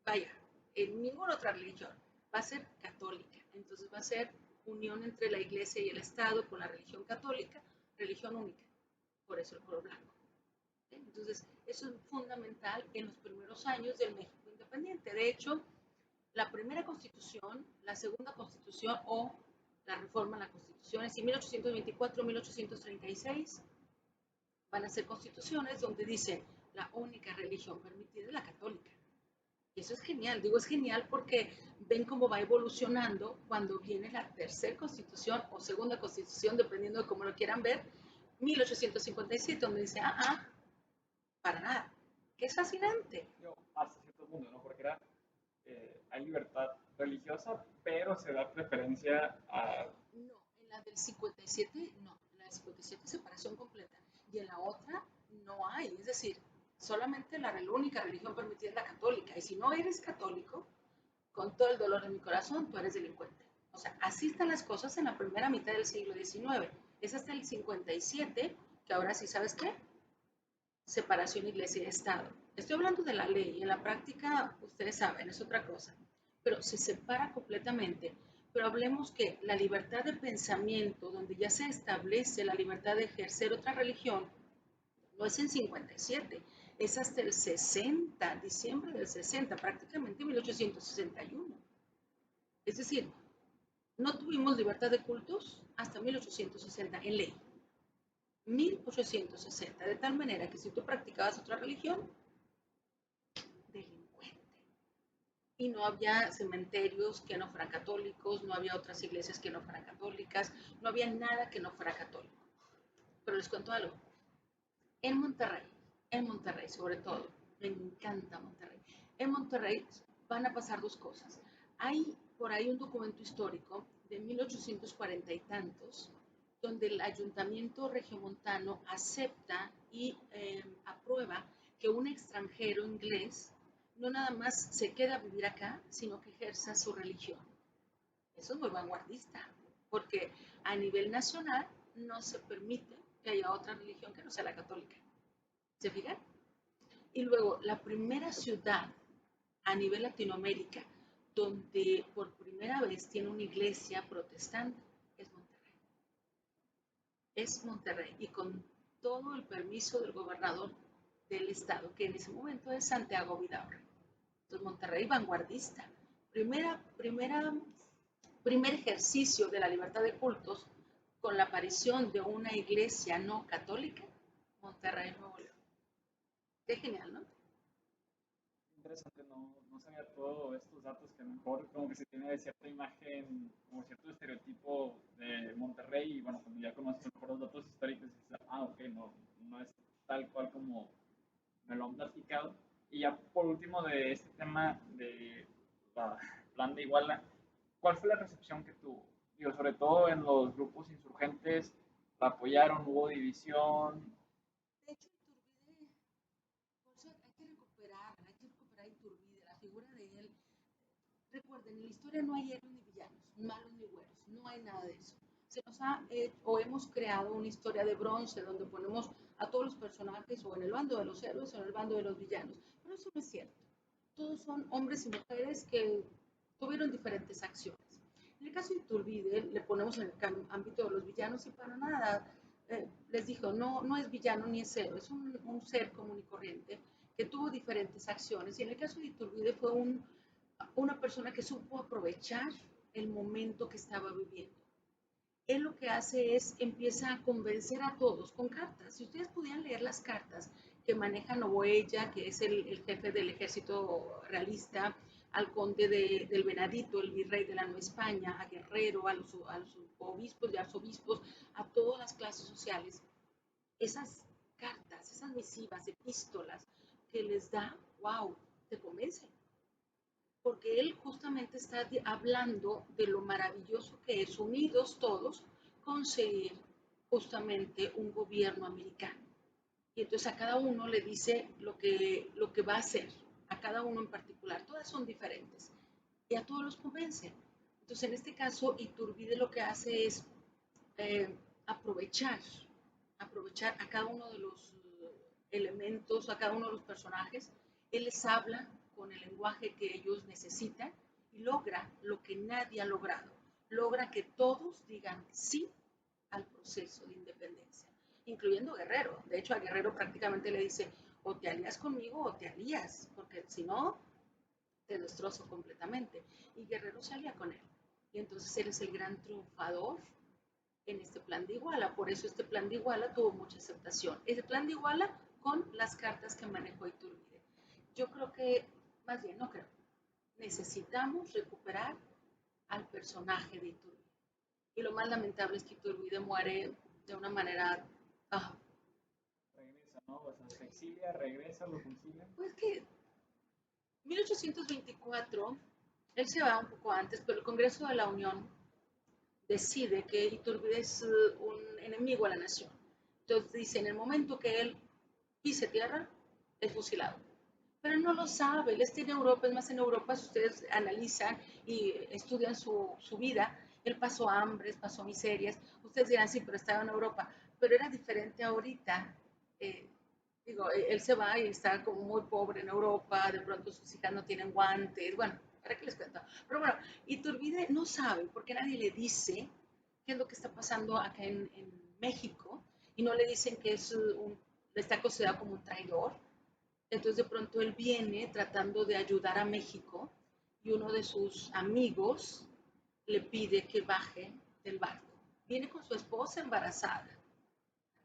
vaya, en ninguna otra religión, va a ser católica. Entonces va a ser unión entre la iglesia y el Estado con la religión católica, religión única, por eso el color blanco. Entonces, eso es fundamental en los primeros años del México independiente. De hecho, la primera constitución, la segunda constitución o la reforma a la constitución es en 1824-1836 van a ser constituciones donde dicen la única religión permitida es la católica. Y eso es genial, digo es genial porque ven cómo va evolucionando cuando viene la tercera constitución o segunda constitución, dependiendo de cómo lo quieran ver, 1857, donde dice, para nada, que es fascinante. Yo, hasta cierto punto, ¿no? Porque hay libertad religiosa, pero se da preferencia a... No, en la del 57 no, en la del 57 es separación completa y en la otra no hay, es decir, solamente la única religión permitida es la católica y si no eres católico, con todo el dolor de mi corazón, tú eres delincuente. O sea, así están las cosas en la primera mitad del siglo XIX. Es hasta el 57 que ahora sí, ¿sabes qué? Separación iglesia y Estado. Estoy hablando de la ley y en la práctica, ustedes saben, es otra cosa, pero se separa completamente. Pero hablemos que la libertad de pensamiento, donde ya se establece la libertad de ejercer otra religión, no es en 57, es hasta el 60, diciembre del 60, prácticamente 1861. Es decir, no tuvimos libertad de cultos hasta 1860 en ley. 1860, de tal manera que si tú practicabas otra religión, delincuente. Y no había cementerios que no fueran católicos, no había otras iglesias que no fueran católicas, no había nada que no fuera católico. Pero les cuento algo, en Monterrey sobre todo, me encanta Monterrey. En Monterrey van a pasar dos cosas. Hay por ahí un documento histórico de 1840 y tantos, donde el ayuntamiento regiomontano acepta y aprueba que un extranjero inglés no nada más se queda a vivir acá, sino que ejerza su religión. Eso es muy vanguardista, porque a nivel nacional no se permite que haya otra religión que no sea la católica. ¿Se fijan? Y luego, la primera ciudad a nivel Latinoamérica donde por primera vez tiene una iglesia protestante es Monterrey. Es Monterrey y con todo el permiso del gobernador del estado, que en ese momento es Santiago Vidaurre. Entonces, Monterrey vanguardista. Primer ejercicio de la libertad de cultos con la aparición de una iglesia no católica, Monterrey, Nuevo León. Qué genial, ¿no? Interesante, no sabía todos estos datos que a lo mejor como que se tiene cierta imagen, como cierto estereotipo de Monterrey y bueno, cuando ya conoces mejor los datos históricos, dices, ok, no es tal cual como me lo han platicado. Y ya por último de este tema de la plan de Iguala, ¿cuál fue la recepción que tuvo? Digo, sobre todo en los grupos insurgentes, ¿la apoyaron? ¿Hubo división? De hecho, Iturbide, por eso hay que recuperar Iturbide, la figura de él. Recuerden, en la historia no hay héroes ni villanos, malos ni buenos, no hay nada de eso. Se nos ha o hemos creado una historia de bronce donde ponemos a todos los personajes o en el bando de los héroes o en el bando de los villanos, pero eso no es cierto. Todos son hombres y mujeres que tuvieron diferentes acciones. En el caso de Iturbide, le ponemos en el ámbito de los villanos y para nada les dijo, no es villano ni es héroe, es un ser común y corriente que tuvo diferentes acciones. Y en el caso de Iturbide fue una persona que supo aprovechar el momento que estaba viviendo. Él lo que hace es empieza a convencer a todos con cartas. Si ustedes pudieran leer las cartas que maneja Noboella, que es el jefe del ejército realista, al conde del Venadito, el virrey de la Nueva España, a Guerrero, a los obispos y arzobispos, a todas las clases sociales, esas cartas, esas misivas, epístolas que les da, wow, te convencen. Porque él justamente está hablando de lo maravilloso que es, unidos todos, conseguir justamente un gobierno americano. Y entonces a cada uno le dice lo que va a hacer, a cada uno en particular. Todas son diferentes y a todos los convence. Entonces en este caso Iturbide lo que hace es aprovechar a cada uno de los elementos, a cada uno de los personajes. Él les habla con el lenguaje que ellos necesitan y logra lo que nadie ha logrado. Logra que todos digan sí al proceso de independencia, incluyendo Guerrero. De hecho, a Guerrero prácticamente le dice, o te alías conmigo o te alías, porque si no, te destrozo completamente. Y Guerrero se alía con él. Y entonces él es el gran triunfador en este plan de Iguala. Por eso este plan de Iguala tuvo mucha aceptación. Ese plan de Iguala con las cartas que manejó Iturbide. Yo creo que, más bien, no creo, necesitamos recuperar al personaje de Iturbide. Y lo más lamentable es que Iturbide muere de una manera... Regresa, ¿no? O sea, se exilia, regresa, lo concilia. Pues que 1824, él se va un poco antes, pero el Congreso de la Unión decide que Iturbide es un enemigo a la nación. Entonces dice, en el momento que él pise tierra, es fusilado. Pero él no lo sabe, él está en Europa, es más, en Europa, si ustedes analizan y estudian su vida, él pasó hambres, pasó miserias. Ustedes dirán, sí, pero estaba en Europa. Pero era diferente ahorita. Él se va y está como muy pobre en Europa, de pronto sus hijas no tienen guantes, bueno, ¿para qué les cuento? Pero bueno, Iturbide no sabe, porque nadie le dice qué es lo que está pasando acá en México, y no le dicen que está considerado como un traidor. Entonces de pronto él viene tratando de ayudar a México y uno de sus amigos le pide que baje del barco. Viene con su esposa embarazada.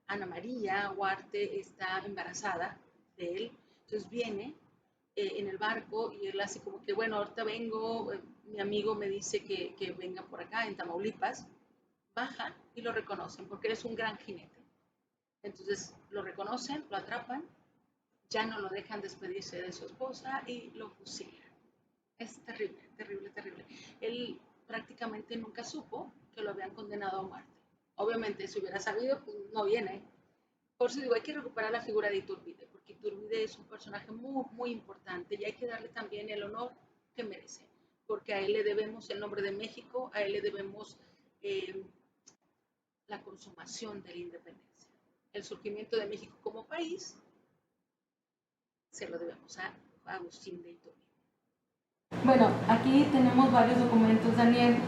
Ana María Huarte está embarazada de él. Entonces viene en el barco y él hace como que, bueno, ahorita vengo, mi amigo me dice que venga por acá, en Tamaulipas. Baja y lo reconocen porque él es un gran jinete. Entonces lo reconocen, lo atrapan, ya no lo dejan despedirse de su esposa y lo fusilan. Es terrible, terrible, terrible. Él prácticamente nunca supo que lo habían condenado a muerte. Obviamente, si hubiera sabido, pues no viene. Por eso digo, hay que recuperar la figura de Iturbide, porque Iturbide es un personaje muy, muy importante y hay que darle también el honor que merece, porque a él le debemos el nombre de México, a él le debemos la consumación de la independencia. El surgimiento de México como país se lo debemos a Agustín de Iturbide. Bueno, aquí tenemos varios documentos, Daniel.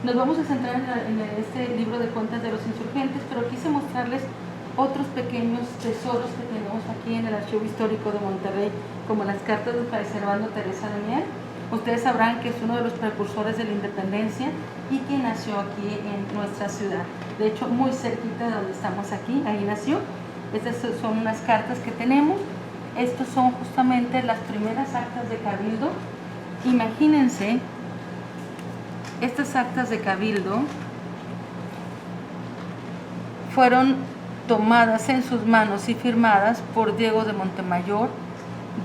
Nos vamos a centrar en este libro de cuentas de los insurgentes, pero quise mostrarles otros pequeños tesoros que tenemos aquí en el Archivo Histórico de Monterrey, como las cartas de Fray Servando Teresa de Mier. Ustedes sabrán que es uno de los precursores de la independencia y que nació aquí en nuestra ciudad. De hecho, muy cerquita de donde estamos aquí, ahí nació. Estas son unas cartas que tenemos. Estos son justamente las primeras actas de cabildo. Imagínense, estas actas de cabildo fueron tomadas en sus manos y firmadas por Diego de Montemayor,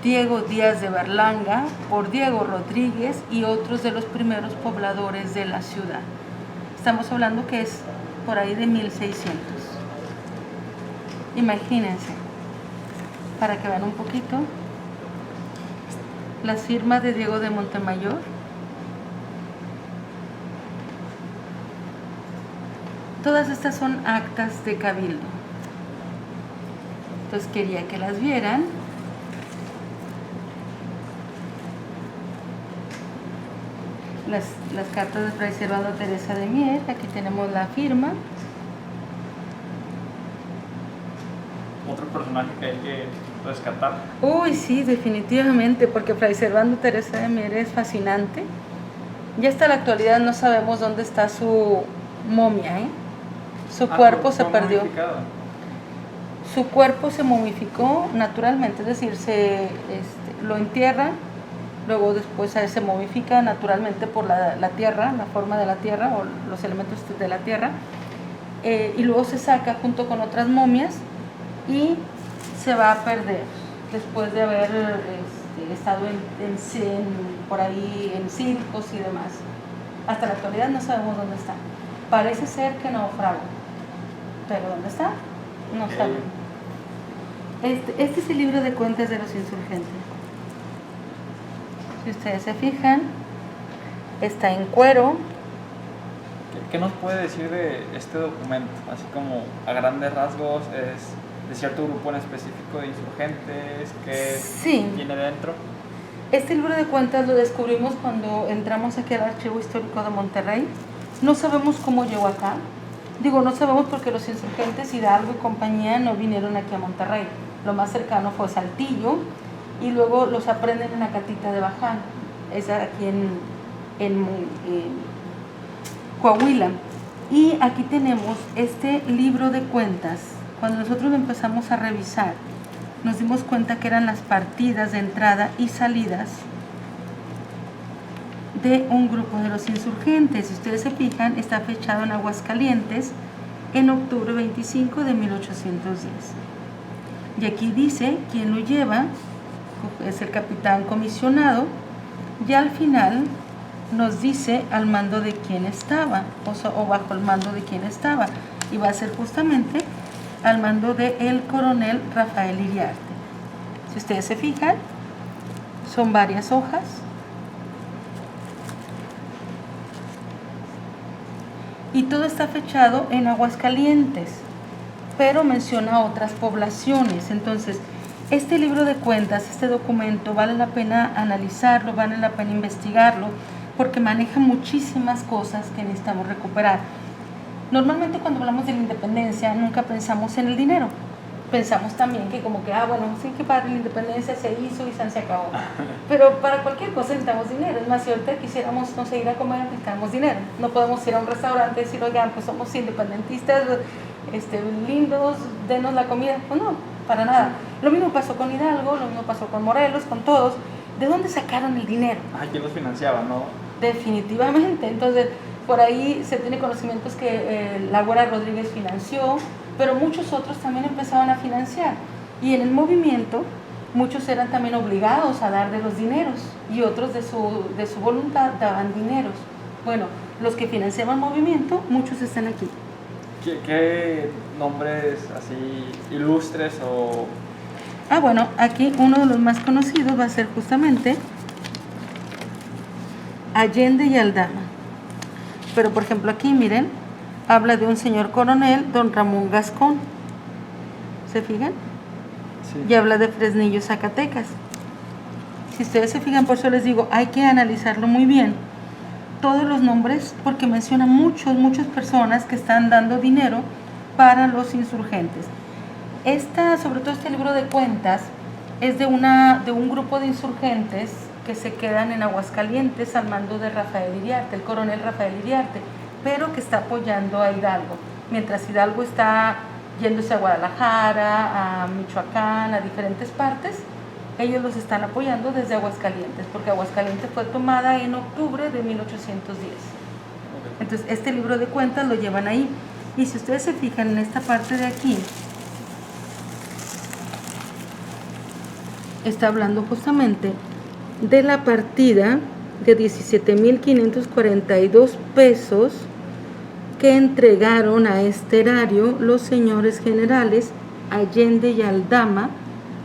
Diego Díaz de Berlanga, por Diego Rodríguez y otros de los primeros pobladores de la ciudad. Estamos hablando que es por ahí de 1600. Imagínense, para que vean un poquito, las firmas de Diego de Montemayor. Todas estas son actas de cabildo. Entonces quería que las vieran. Las cartas de Fray Servando Teresa de Mier. Aquí tenemos la firma. Otro personaje que hay que rescatar. Uy, sí, definitivamente, porque Fray Servando Teresa de Mier es fascinante. Ya hasta la actualidad no sabemos dónde está su momia, ¿eh? Su cuerpo se perdió. Su cuerpo se momificó naturalmente, es decir, lo entierran luego después se momifica naturalmente por la tierra, la forma de la tierra o los elementos de la tierra, y luego se saca junto con otras momias y se va a perder después de haber estado por ahí en circos y demás. Hasta la actualidad no sabemos dónde está. Parece ser que naufragó, pero ¿dónde está? No sabemos. Este es el libro de cuentas de los insurgentes. Si ustedes se fijan, está en cuero. ¿Qué nos puede decir de este documento? Así como a grandes rasgos, ¿es de cierto grupo en específico de insurgentes? ¿Qué tiene dentro? Este libro de cuentas lo descubrimos cuando entramos aquí al Archivo Histórico de Monterrey. No sabemos cómo llegó acá. Digo, no sabemos porque los insurgentes Hidalgo y compañía no vinieron aquí a Monterrey. Lo más cercano fue Saltillo y luego los aprenden en la Catita de Baján. Es aquí en Coahuila. Y aquí tenemos este libro de cuentas. Cuando nosotros empezamos a revisar, nos dimos cuenta que eran las partidas de entrada y salidas de un grupo de los insurgentes. Si ustedes se fijan, está fechado en Aguascalientes en octubre 25 de 1810. Y aquí dice quién lo lleva, es el capitán comisionado, y al final nos dice al mando de quién estaba, o bajo el mando de quién estaba, y va a ser justamente al mando del coronel Rafael Iriarte. Si ustedes se fijan, son varias hojas. Y todo está fechado en Aguascalientes, pero menciona otras poblaciones. Entonces, este libro de cuentas, este documento, vale la pena analizarlo, vale la pena investigarlo, porque maneja muchísimas cosas que necesitamos recuperar. Normalmente cuando hablamos de la independencia nunca pensamos en el dinero. Pensamos también que como que, bueno, sí que para la independencia se hizo y se acabó. Pero para cualquier cosa necesitamos dinero. Es más, si ahorita quisiéramos, no sé, ir a comer, necesitamos dinero. No podemos ir a un restaurante y decir, oigan, pues somos independentistas, lindos, denos la comida. Pues no, para nada. Lo mismo pasó con Hidalgo, lo mismo pasó con Morelos, con todos. ¿De dónde sacaron el dinero? ¿Quién los financiaba, no? Definitivamente. Entonces, por ahí se tiene conocimientos que la Güera Rodríguez financió, pero muchos otros también empezaban a financiar. Y en el movimiento, muchos eran también obligados a dar de los dineros y otros de su voluntad daban dineros. Bueno, los que financiaban el movimiento, muchos están aquí. ¿Qué nombres así ilustres o...? Bueno, aquí uno de los más conocidos va a ser justamente Allende y Aldama. Pero por ejemplo aquí, miren, habla de un señor coronel, don Ramón Gascón. ¿Se fijan? Sí. Y habla de Fresnillo, Zacatecas. Si ustedes se fijan, por eso les digo, hay que analizarlo muy bien. Todos los nombres, porque menciona muchas personas que están dando dinero para los insurgentes. Sobre todo este libro de cuentas, es de un grupo de insurgentes que se quedan en Aguascalientes al mando de Rafael Iriarte, el coronel Rafael Iriarte, pero que está apoyando a Hidalgo, mientras Hidalgo está yéndose a Guadalajara, a Michoacán, a diferentes partes. Ellos los están apoyando desde Aguascalientes, porque Aguascalientes fue tomada en octubre de 1810. Entonces, este libro de cuentas lo llevan ahí. Y si ustedes se fijan en esta parte de aquí, está hablando justamente de la partida de 17,542 pesos que entregaron a este erario los señores generales Allende y Aldama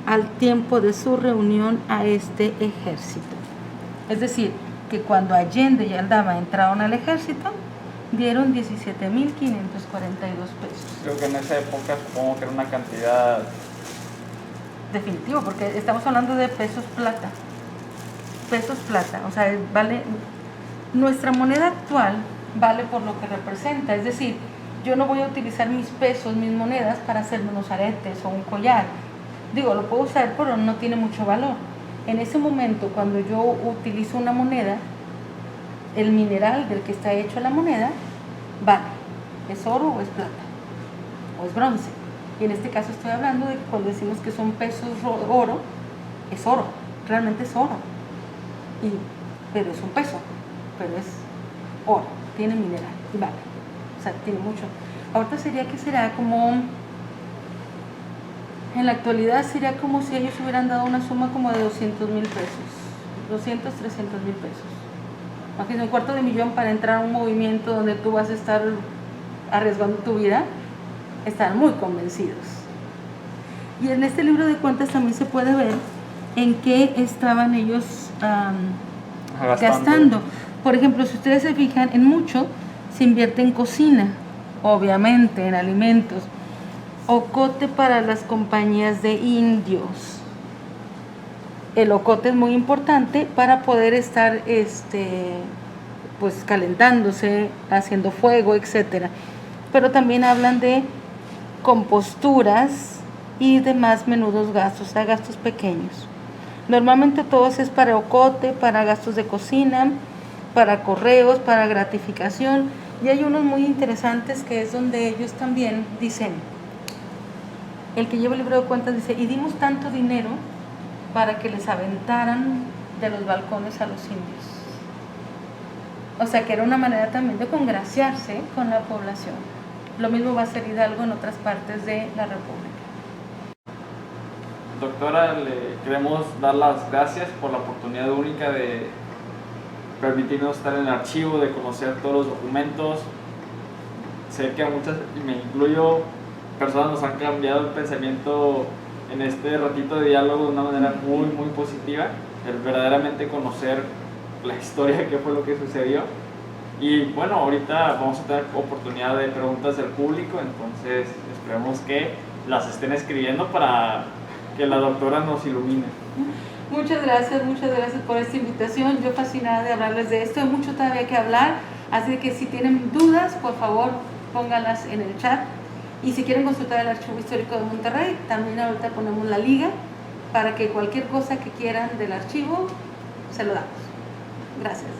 al tiempo de su reunión a este ejército. Es decir, que cuando Allende y Aldama entraron al ejército, dieron 17,542 pesos. Creo que en esa época supongo que era una cantidad... Definitivo, porque estamos hablando de pesos plata. Pesos plata, o sea, vale... Nuestra moneda actual vale por lo que representa, es decir, yo no voy a utilizar mis pesos, mis monedas para hacerme unos aretes o un collar. Digo, lo puedo usar, pero no tiene mucho valor. En ese momento, cuando yo utilizo una moneda, el mineral del que está hecho la moneda vale. ¿Es oro o es plata? ¿O es bronce? Y en este caso estoy hablando de que cuando decimos que son pesos oro, es oro, realmente es oro. pero es un peso, pero es oro, tiene mineral y vale, o sea, tiene mucho. Ahorita sería que será como, en la actualidad sería como si ellos hubieran dado una suma como de 200,000 pesos, 200, 300,000 pesos. Imagínate, $250,000 para entrar a un movimiento donde tú vas a estar arriesgando tu vida. Están muy convencidos. Y en este libro de cuentas también se puede ver en qué estaban ellos gastando. Por ejemplo, si ustedes se fijan, en mucho se invierte en cocina, obviamente, en alimentos. Ocote para las compañías de indios. El ocote es muy importante para poder estar pues calentándose, haciendo fuego, etcétera. Pero también hablan de composturas y demás menudos gastos, o sea, gastos pequeños. Normalmente todo es para ocote, para gastos de cocina, para correos, para gratificación. Y hay unos muy interesantes que es donde ellos también dicen, el que lleva el libro de cuentas dice, y dimos tanto dinero para que les aventaran de los balcones a los indios. O sea que era una manera también de congraciarse con la población. Lo mismo va a ser Hidalgo en otras partes de la República. Doctora, le queremos dar las gracias por la oportunidad única de permitirnos estar en el archivo, de conocer todos los documentos. Sé que a muchas, y me incluyo, personas nos han cambiado el pensamiento en este ratito de diálogo de una manera muy, muy positiva. El verdaderamente conocer la historia, qué fue lo que sucedió. Y bueno, ahorita vamos a tener oportunidad de preguntas del público, entonces esperemos que las estén escribiendo para que la doctora nos ilumine. Muchas gracias por esta invitación. Yo fascinada de hablarles de esto. Hay mucho todavía que hablar, así que si tienen dudas, por favor, pónganlas en el chat. Y si quieren consultar el Archivo Histórico de Monterrey, también ahorita ponemos la liga para que cualquier cosa que quieran del archivo, se lo damos. Gracias.